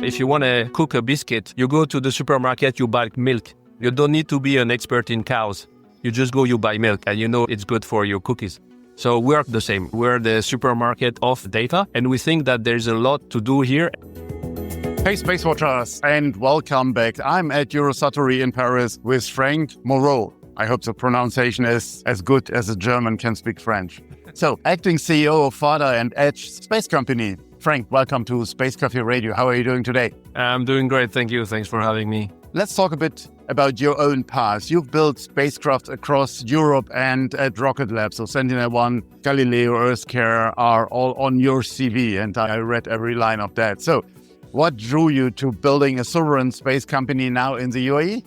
If you want to cook a biscuit, you go to the supermarket, you buy milk. You don't need to be an expert in cows. You just go, you buy milk, and you know it's good for your cookies. So we're the same. We're the supermarket of data, and we think that there's a lot to do here. Hey, Space Watchers, and welcome back. I'm at Eurosatory in Paris with Franck Mouriaux. I hope the pronunciation is as good as a German can speak French. So, acting CEO of FADA and Edge Space Company. Franck, welcome to Space Café Radio. How are you doing today? I'm doing great, thank you. Thanks for having me. Let's talk a bit about your own path. You've built spacecraft across Europe and at Rocket Lab. So Sentinel-1, Galileo, EarthCARE are all on your CV, and I read every line of that. So what drew you to building a sovereign space company now in the UAE?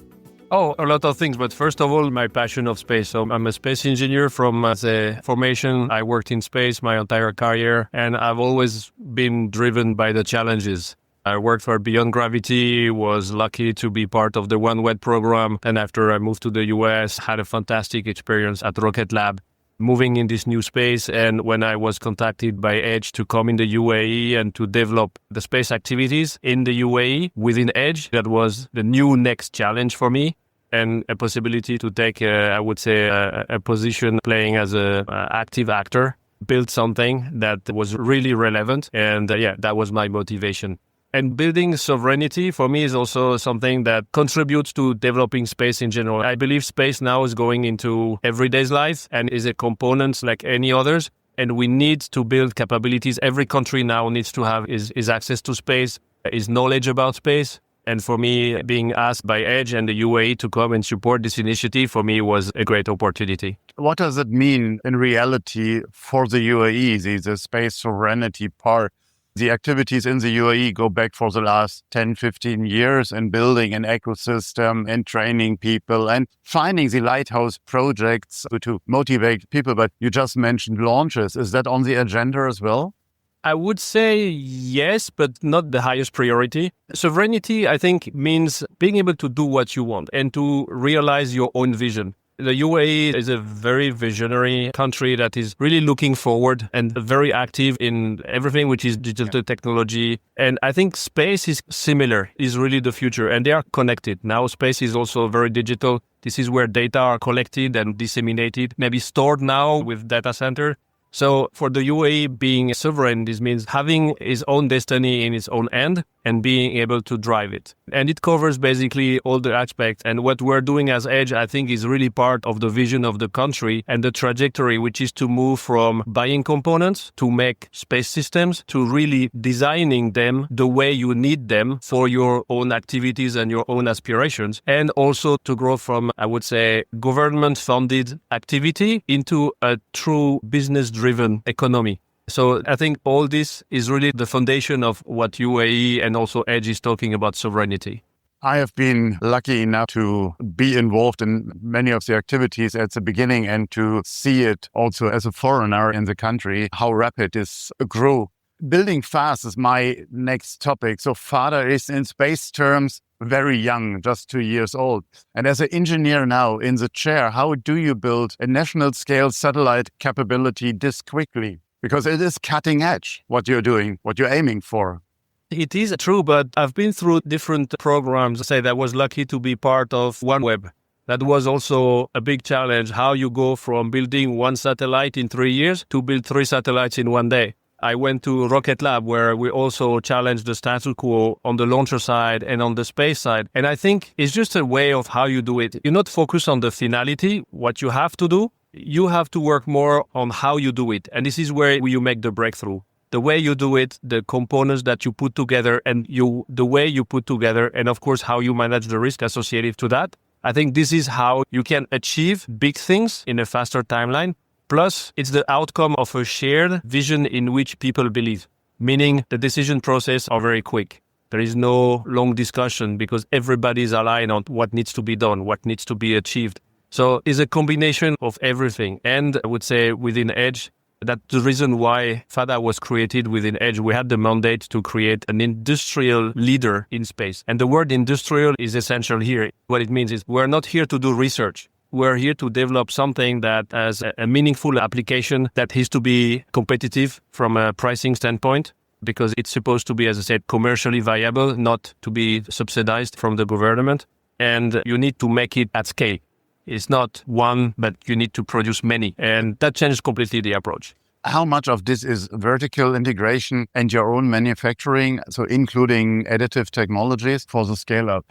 Oh, a lot of things. But first of all, my passion of space. So I'm a space engineer from the formation. I worked in space my entire career, and I've always been driven by the challenges. I worked for Beyond Gravity, was lucky to be part of the OneWeb program. And after I moved to the US, had a fantastic experience at Rocket Lab, moving in this new space. And when I was contacted by Edge to come in the UAE and to develop the space activities in the UAE within Edge, that was the new next challenge for me. And a possibility to take, a position playing as an active actor, build something that was really relevant. And that was my motivation. And building sovereignty for me is also something that contributes to developing space in general. I believe space now is going into everyday's life and is a component like any others. And we need to build capabilities. Every country now needs to have is access to space, is knowledge about space. And for me, being asked by Edge and the UAE to come and support this initiative, for me was a great opportunity. What does it mean in reality for the UAE, the space sovereignty part? The activities in the UAE go back for the last 10, 15 years in building an ecosystem and training people and finding the lighthouse projects to motivate people. But you just mentioned launches. Is that on the agenda as well? I would say yes, but not the highest priority. Sovereignty, I think, means being able to do what you want and to realize your own vision. The UAE is a very visionary country that is really looking forward and very active in everything which is digital technology. And I think space is similar, is really the future, and they are connected. Now space is also very digital. This is where data are collected and disseminated, maybe stored now with data center. So for the UAE being sovereign, this means having its own destiny in its own hand and being able to drive it. And it covers basically all the aspects. And what we're doing as Edge, I think, is really part of the vision of the country and the trajectory, which is to move from buying components to make space systems to really designing them the way you need them for your own activities and your own aspirations. And also to grow from, I would say, government-funded activity into a true business-driven economy. So I think all this is really the foundation of what UAE and also Edge is talking about sovereignty. I have been lucky enough to be involved in many of the activities at the beginning and to see it also as a foreigner in the country, how rapid this grew. Building fast is my next topic. So FADA is in space terms very young, just 2 years old. And as an engineer now in the chair, how do you build a national scale satellite capability this quickly? Because it is cutting edge, what you're doing, what you're aiming for. It is true, but I've been through different programs. Say that I was lucky to be part of OneWeb. That was also a big challenge, how you go from building one satellite in 3 years to build 3 satellites in 1 day. I went to Rocket Lab, where we also challenged the status quo on the launcher side and on the space side. And I think it's just a way of how you do it. You're not focused on the finality, what you have to do. You have to work more on how you do it. And this is where you make the breakthrough. The way you do it, the components that you put together and the way you put together, and of course, how you manage the risk associated to that. I think this is how you can achieve big things in a faster timeline. Plus, it's the outcome of a shared vision in which people believe, meaning the decision process are very quick. There is no long discussion because everybody is aligned on what needs to be done, what needs to be achieved. So it's a combination of everything. And I would say within Edge, that's the reason why FADA was created within Edge. We had the mandate to create an industrial leader in space. And the word industrial is essential here. What it means is we're not here to do research. We're here to develop something that has a meaningful application that has to be competitive from a pricing standpoint. because it's supposed to be, as I said, commercially viable, not to be subsidized from the government. And you need to make it at scale. It's not one, but you need to produce many. And that changes completely the approach. How much of this is vertical integration and your own manufacturing, so including additive technologies for the scale-up?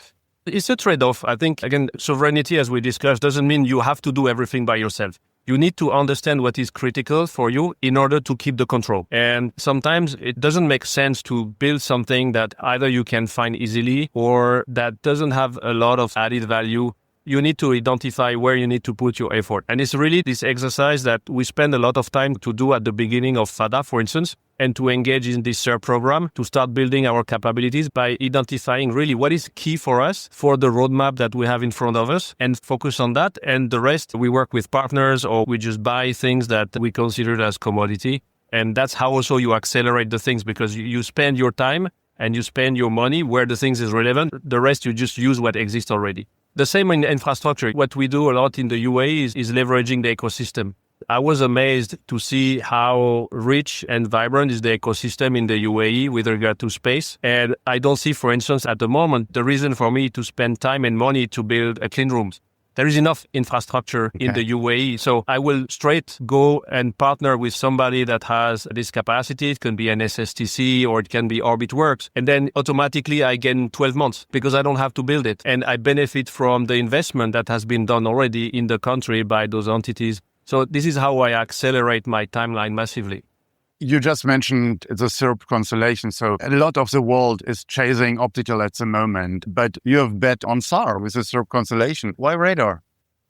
It's a trade-off. I think, again, sovereignty, as we discussed, doesn't mean you have to do everything by yourself. You need to understand what is critical for you in order to keep the control. And sometimes it doesn't make sense to build something that either you can find easily or that doesn't have a lot of added value. You need to identify where you need to put your effort. And it's really this exercise that we spend a lot of time to do at the beginning of FADA, for instance, and to engage in this SIRB program to start building our capabilities by identifying really what is key for us for the roadmap that we have in front of us and focus on that. And the rest, we work with partners or we just buy things that we consider as commodity. And that's how also you accelerate the things, because you spend your time and you spend your money where the things is relevant. The rest, you just use what exists already. The same in infrastructure. What we do a lot in the UAE is leveraging the ecosystem. I was amazed to see how rich and vibrant is the ecosystem in the UAE with regard to space. And I don't see, for instance, at the moment, the reason for me to spend time and money to build a clean rooms. There is enough infrastructure in the UAE. So I will straight go and partner with somebody that has this capacity. It can be an SSTC or it can be OrbitWorks. And then automatically I gain 12 months because I don't have to build it. And I benefit from the investment that has been done already in the country by those entities. So this is how I accelerate my timeline massively. You just mentioned the SIRB constellation. So a lot of the world is chasing optical at the moment, but you have bet on SAR with the SIRB constellation. Why radar?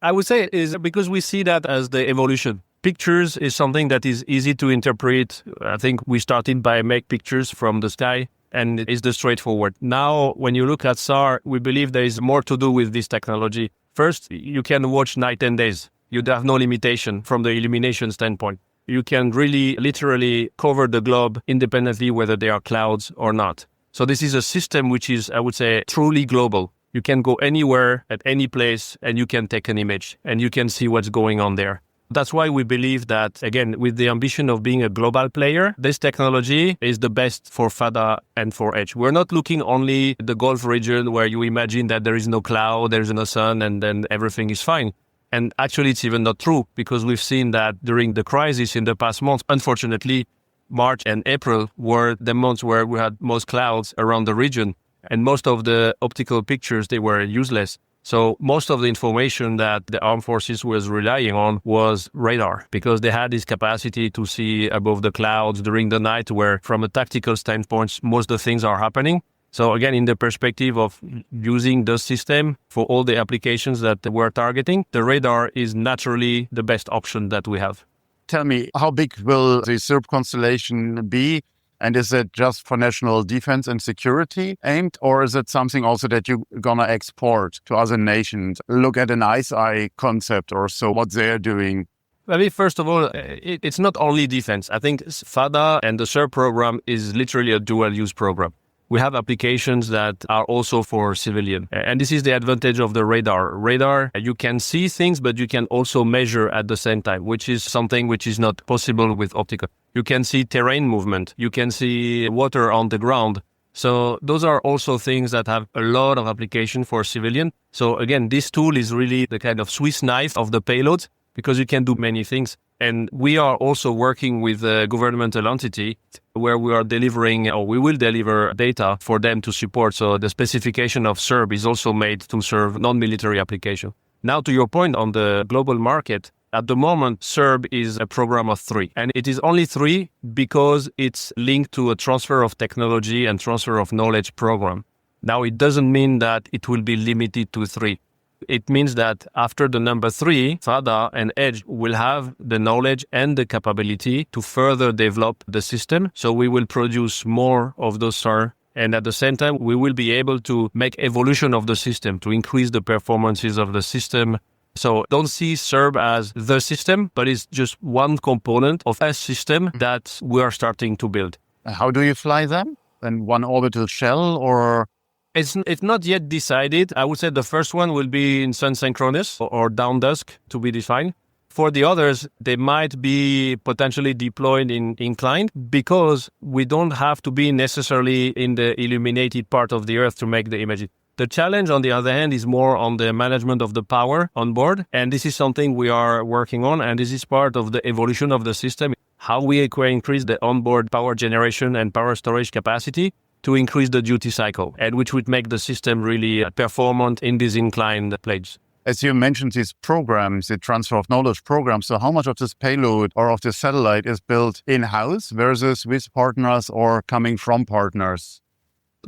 I would say it is because we see that as the evolution. Pictures is something that is easy to interpret. I think we started by make pictures from the sky, and it's the straightforward. Now, when you look at SAR, we believe there is more to do with this technology. First, you can watch night and days. You have no limitation from the illumination standpoint. You can really literally cover the globe independently whether there are clouds or not. So this is a system which is, I would say, truly global. You can go anywhere at any place and you can take an image and you can see what's going on there. That's why we believe that, again, with the ambition of being a global player, this technology is the best for FADA and for Edge. We're not looking only at the Gulf region where you imagine that there is no cloud, there is no sun, and then everything is fine. And actually, it's even not true, because we've seen that during the crisis in the past months, unfortunately, March and April were the months where we had most clouds around the region. And most of the optical pictures, they were useless. So most of the information that the armed forces was relying on was radar, because they had this capacity to see above the clouds during the night, where from a tactical standpoint, most of the things are happening. So again, in the perspective of using the system for all the applications that we're targeting, the radar is naturally the best option that we have. Tell me, how big will the SIRB constellation be? And is it just for national defense and security aimed, or is it something also that you're going to export to other nations? Look at an ICE concept or so, what they're doing. I mean, first of all, it's not only defense. I think FADA and the SIRB program is literally a dual-use program. We have applications that are also for civilian. And this is the advantage of the radar. Radar, you can see things, but you can also measure at the same time, which is something which is not possible with optical. You can see terrain movement. You can see water on the ground. So those are also things that have a lot of application for civilian. So again, this tool is really the kind of Swiss knife of the payload, because you can do many things. And we are also working with a governmental entity where we are delivering, or we will deliver data for them to support. So the specification of SIRB is also made to serve non-military application. Now, to your point on the global market, at the moment, SIRB is a program of 3. And it is only 3 because it's linked to a transfer of technology and transfer of knowledge program. Now, it doesn't mean that it will be limited to 3. It means that after the number 3, FADA and Edge will have the knowledge and the capability to further develop the system. So we will produce more of those SAR. And at the same time, we will be able to make evolution of the system to increase the performances of the system. So don't see SIRB as the system, but it's just one component of a system that we are starting to build. How do you fly them? And one orbital shell or... It's not yet decided. I would say the first one will be in sun synchronous or down dusk to be defined. For the others, they might be potentially deployed in inclined because we don't have to be necessarily in the illuminated part of the Earth to make the images. The challenge, on the other hand, is more on the management of the power on board. And this is something we are working on. And this is part of the evolution of the system, how we can increase the onboard power generation and power storage capacity to increase the duty cycle, and which would make the system really performant in these inclined planes. As you mentioned, these programs, the transfer of knowledge programs, so how much of this payload or of this satellite is built in-house versus with partners or coming from partners?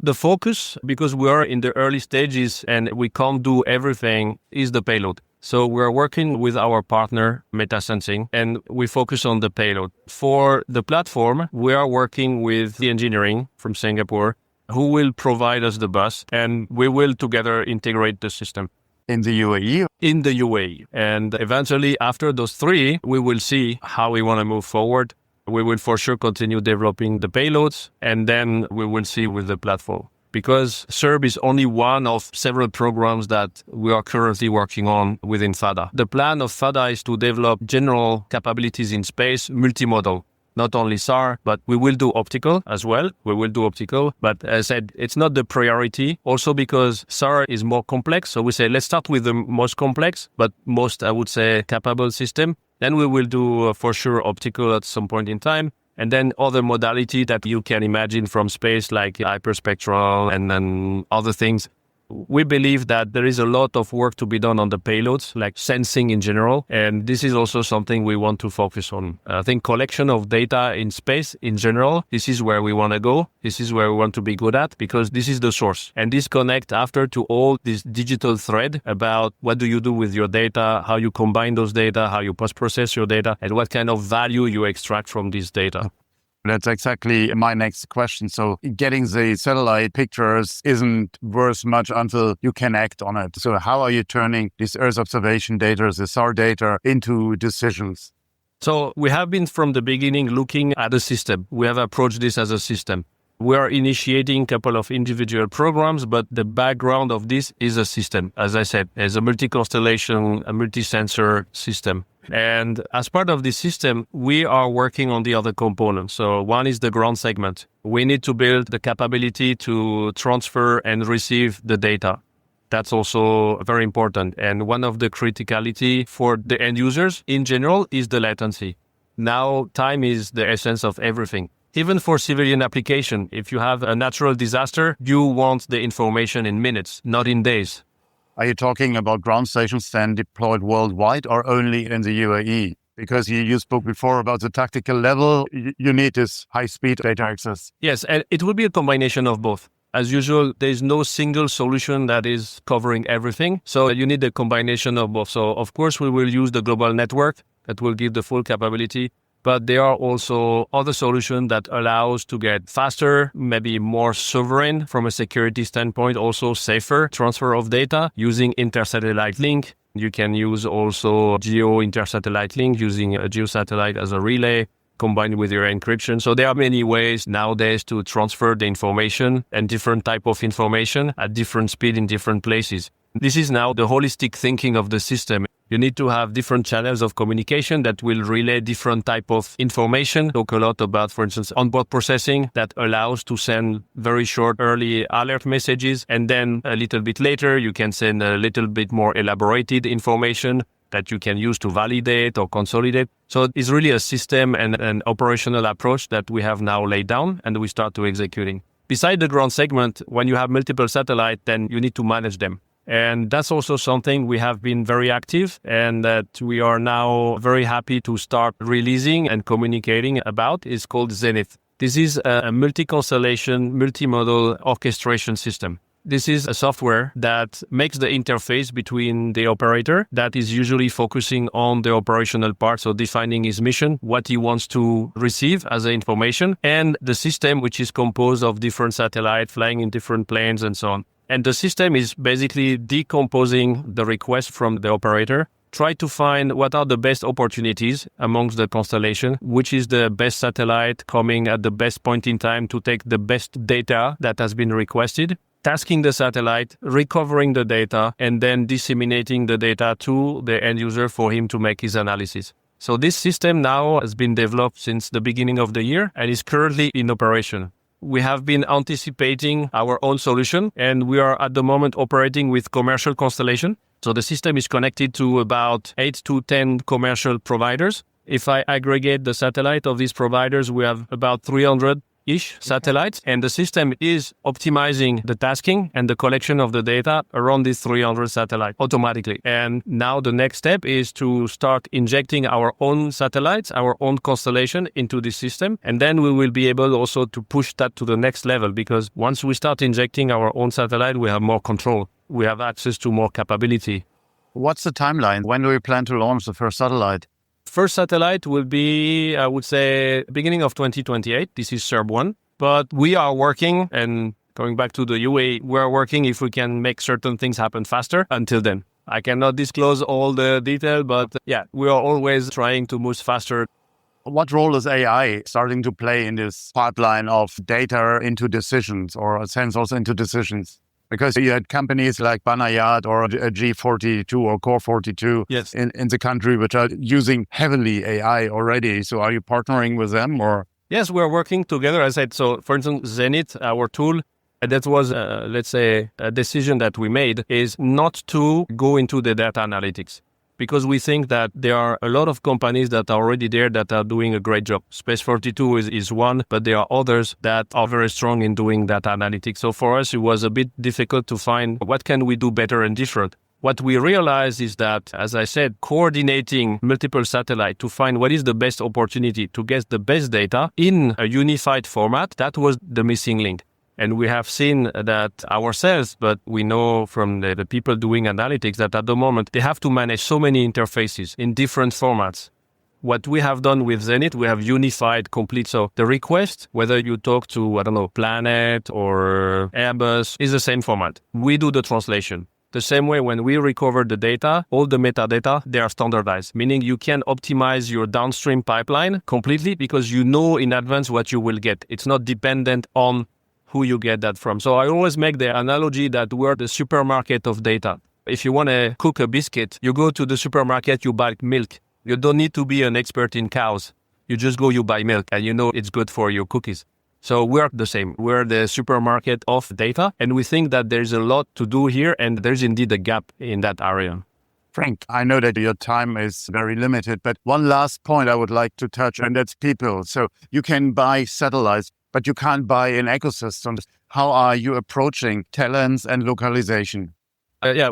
The focus, because we are in the early stages and we can't do everything, is the payload. So we're working with our partner, MetaSensing, and we focus on the payload. For the platform, we are working with the engineering from Singapore, who will provide us the bus, and we will together integrate the system. In the UAE? In the UAE. And eventually, after those three, we will see how we want to move forward. We will for sure continue developing the payloads, and then we will see with the platform. Because SIRB is only one of several programs that we are currently working on within FADA. The plan of FADA is to develop general capabilities in space, multimodal. Not only SAR, but we will do optical as well. But as I said, it's not the priority. Also because SAR is more complex. So we say, let's start with the most complex, but most, I would say, capable system. Then we will do for sure optical at some point in time. And then other modality that you can imagine from space, like hyperspectral and then other things. We believe that there is a lot of work to be done on the payloads, like sensing in general. And this is also something we want to focus on. I think collection of data in space in general, this is where we want to go. This is where we want to be good at, because this is the source. And this connects after to all this digital thread about what do you do with your data, how you combine those data, how you post-process your data, and what kind of value you extract from this data. That's exactly my next question. So getting the satellite pictures isn't worth much until you can act on it. So how are you turning this Earth observation data, the SAR data, into decisions? So we have been from the beginning looking at a system. We have approached this as a system. We are initiating a couple of individual programs, but the background of this is a system. As I said, as a multi-constellation, a multi-sensor system. And as part of this system, we are working on the other components. So one is the ground segment. We need to build the capability to transfer and receive the data. That's also very important. And one of the criticality for the end users in general is the latency. Now, time is the essence of everything. Even for civilian application, if you have a natural disaster, you want the information in minutes, not in days. Are you talking about ground stations then deployed worldwide or only in the UAE? Because you spoke before about the tactical level, you need this high-speed data access. Yes, and it will be a combination of both. As usual, there is no single solution that is covering everything. So you need a combination of both. So of course, we will use the global network that will give the full capability. But there are also other solutions that allow us to get faster, maybe more sovereign from a security standpoint, also safer transfer of data using intersatellite link. You can use also geo-intersatellite link using a geosatellite as a relay combined with your encryption. So there are many ways nowadays to transfer the information and different type of information at different speed in different places. This is now the holistic thinking of the system. You need to have different channels of communication that will relay different type of information. Talk a lot about, for instance, onboard processing that allows to send very short early alert messages. And then a little bit later, you can send a little bit more elaborated information that you can use to validate or consolidate. So it's really a system and an operational approach that we have now laid down and we start to executing. Beside the ground segment, when you have multiple satellites, then you need to manage them. And that's also something we have been very active and that we are now very happy to start releasing and communicating about. It's called Zenith. This is a multi-constellation, multimodal orchestration system. This is a software that makes the interface between the operator that is usually focusing on the operational part, so defining his mission, what he wants to receive as information, and the system, which is composed of different satellites flying in different planes and so on. And the system is basically decomposing the request from the operator try to find what are the best opportunities amongst the constellation, which is the best satellite coming at the best point in time to take the best data that has been requested, tasking the satellite, recovering the data, and then disseminating the data to the end user for him to make his analysis. So this system now has been developed since the beginning of the year and is currently in operation. We have been anticipating our own solution, and we are at the moment operating with commercial constellation. So the system is connected to about 8 to 10 commercial providers. If I aggregate the satellite of these providers, we have about 300-ish satellites, and the system is optimizing the tasking and the collection of the data around these 300 satellites automatically. And now the next step is to start injecting our own satellites, our own constellation into the system. And then we will be able also to push that to the next level, because once we start injecting our own satellite, we have more control. We have access to more capability. What's the timeline? When do we plan to launch the first satellite? First satellite will be, I would say, beginning of 2028. This is SIRB 1. But we are working, and going back to the UAE, we are working if we can make certain things happen faster until then. I cannot disclose all the detail, but yeah, we are always trying to move faster. What role is AI starting to play in this pipeline of data into decisions, or sensors into decisions? Because you had companies like Banayad or G42 or Core42 Yes. in the country which are using heavily AI already. So are you partnering with them or? Yes, we're working together. As I said, so for instance, Zenith, our tool, that was, let's say, a decision that we made is not to go into the data analytics, because we think that there are a lot of companies that are already there that are doing a great job. Space42 is one, but there are others that are very strong in doing data analytics. So for us, it was a bit difficult to find what can we do better and different. What we realized is that, as I said, coordinating multiple satellites to find what is the best opportunity to get the best data in a unified format, that was the missing link. And we have seen that ourselves, but we know from the people doing analytics that at the moment, they have to manage so many interfaces in different formats. What we have done with Zenith, we have unified complete. So the request, whether you talk to, Planet or Airbus, is the same format. We do the translation. The same way when we recover the data, all the metadata, they are standardized, meaning you can optimize your downstream pipeline completely because you know in advance what you will get. It's not dependent on who you get that from. So I always make the analogy that we're the supermarket of data. If you want to cook a biscuit, you go to the supermarket, you buy milk. You don't need to be an expert in cows. You just go, you buy milk, and you know it's good for your cookies. So we're the same. We're the supermarket of data, and we think that there's a lot to do here, and there's indeed a gap in that area. Frank, I know that your time is very limited, but one last point I would like to touch, and that's people. So you can buy satellites, but you can't buy an ecosystem. How are you approaching talents and localization?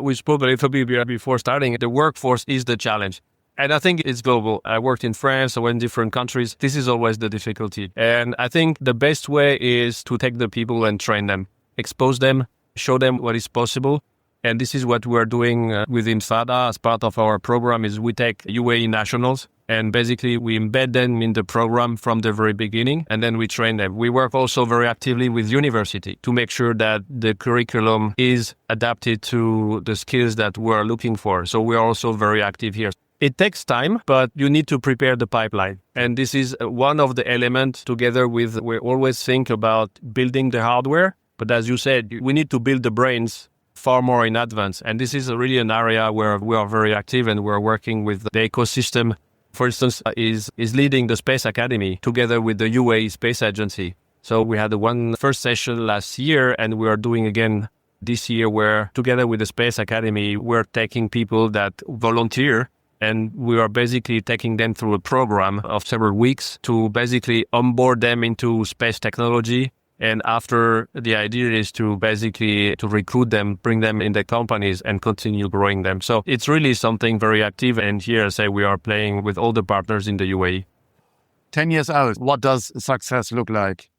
We spoke a little bit before starting. The workforce is the challenge. And I think it's global. I worked in France, I went in different countries. This is always the difficulty. And I think the best way is to take the people and train them, expose them, show them what is possible. And this is what we're doing within FADA as part of our program is we take UAE nationals and basically we embed them in the program from the very beginning and then we train them. We work also very actively with university to make sure that the curriculum is adapted to the skills that we're looking for. So we're also very active here. It takes time, but you need to prepare the pipeline. And this is one of the elements together with, we always think about building the hardware. But as you said, we need to build the brains far more in advance. And this is really an area where we are very active and we're working with the ecosystem. For instance, is leading the Space Academy together with the UAE Space Agency. So we had one first session last year and we are doing again this year where together with the Space Academy, we're taking people that volunteer and we are basically taking them through a program of several weeks to basically onboard them into space technology. And after, the idea is to basically to recruit them, bring them in the companies and continue growing them. So it's really something very active. And here, I say, we are playing with all the partners in the UAE. 10 years out, what does success look like?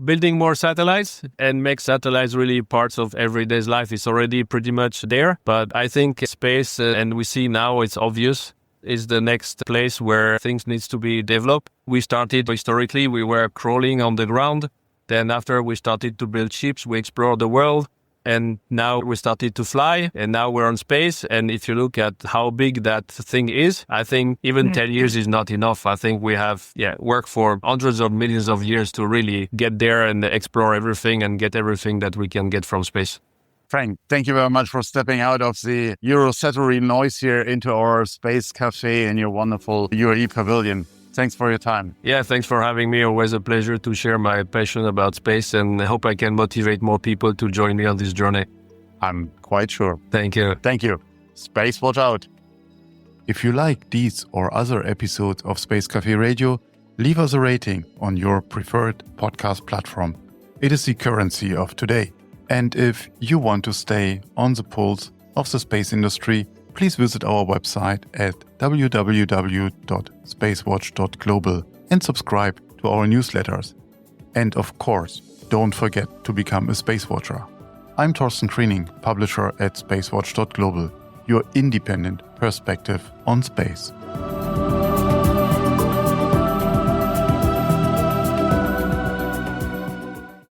Building more satellites and make satellites really parts of everyday's life is already pretty much there. But I think space, and we see now it's obvious, is the next place where things needs to be developed. We started historically, we were crawling on the ground. Then after we started to build ships, we explored the world. And now we started to fly, and now we're on space. And if you look at how big that thing is, I think even 10 years is not enough. I think we have work for hundreds of millions of years to really get there and explore everything and get everything that we can get from space. Frank, thank you very much for stepping out of the Eurosatory noise here into our Space Café in your wonderful UAE pavilion. Thanks for your time. Yeah, thanks for having me. Always a pleasure to share my passion about space, and I hope I can motivate more people to join me on this journey. I'm quite sure. Thank you. Thank you. Space Watch out. If you like these or other episodes of Space Café Radio, leave us a rating on your preferred podcast platform. It is the currency of today. And if you want to stay on the pulse of the space industry, please visit our website at www.SpaceWatch.Global and subscribe to our newsletters. And of course, don't forget to become a Space Watcher. I'm Thorsten Triening, publisher at SpaceWatch.Global, your independent perspective on space.